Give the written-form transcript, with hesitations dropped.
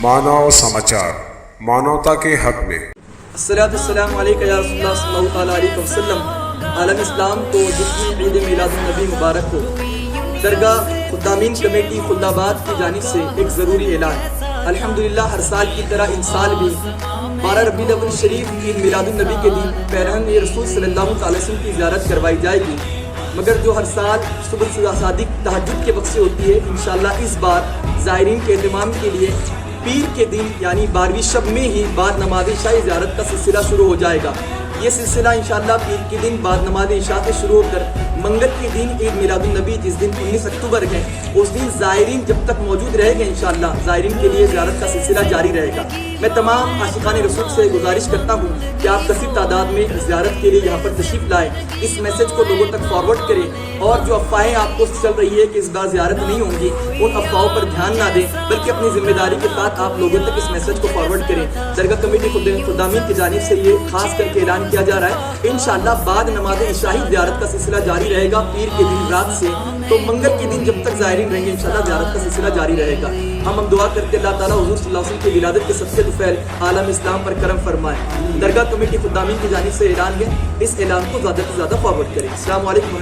मानव समाचार मानवता के हक में। अस्सलाम वालेकुम या रसूलुल्लाह सल्लल्लाहु अलैहि वसल्लम। आलम इस्लाम को जितनी ईद मिलादुन्नबी मुबारक हो। दरगाह खुद्दामीन कमेटी खुल्दाबाद की जानिब से एक ज़रूरी ऐलान। अल्हम्दुलिल्लाह हर साल की तरह इन साल भी 12 रबीउल अव्वल शरीफ ईद मिलादुन्नबी के दिन पैरहन रसूल सल्लल्लाहु अलैहि वसल्लम की ज़ियारत करवाई जाएगी, मगर जो हर साल सुबह सादिक तहज्जुद के वक्त से होती है, इंशाअल्लाह इस बार ज़ायरीन के एहतमाम के लिए पीर के दिन यानी 12वीं शब में ही बाद नमाज इशा ज़ियारत का सिलसिला शुरू हो जाएगा। ये सिलसिला इंशाअल्लाह पीर के दिन बाद नमाज इशा से शुरू होकर मंगल के दिन ईद मिलादुन्नबी जिस दिन 19 अक्टूबर है, उस दिन ज़ायरीन जब तक मौजूद रहेंगे इंशाअल्लाह ज़ायरीन के लिए ज़ियारत का सिलसिला जारी रहेगा। मैं तमाम आशिकान रसूल से गुजारिश करता हूँ कि आप कसीर तादाद में ज़ियारत के लिए यहाँ पर तशरीफ़ लाएँ, इस मैसेज को लोगों तक फॉरवर्ड करें और जो अफवाहें आपको चल रही है कि इस बार ज़ियारत नहीं होंगी, उन अफवाहों पर ध्यान ना दें, बल्कि अपनी जिम्मेदारी के साथ आप लोगों तक इस मैसेज को फॉरवर्ड करें। दरगाह कमेटी खुद्दामीन की जानिब से ये खास करके ऐलान किया जा रहा है। इंशाअल्लाह बाद नमाज इशा ही ज़ियारत का सिलसिला जारी रहेगा पीर के दिन रात से, तो मंगल के दिन जब तक ज़ायरीन रहेंगे इंशाअल्लाह ज़ियारत का सिलसिला जारी रहेगा। हम दुआ करते अल्लाह ताला हुज़ूर सल्लल्लाहु अलैहि वसल्लम की विलादत के सदक़े तुफ़ैल आलम इस्लाम पर करम फरमाए। दरगाह कमेटी खुद्दामीन की जानिब से ऐलान है, इस ऐलान को ज़्यादा से ज़्यादा फॉरवर्ड करें। अस्सलाम वालेकुम।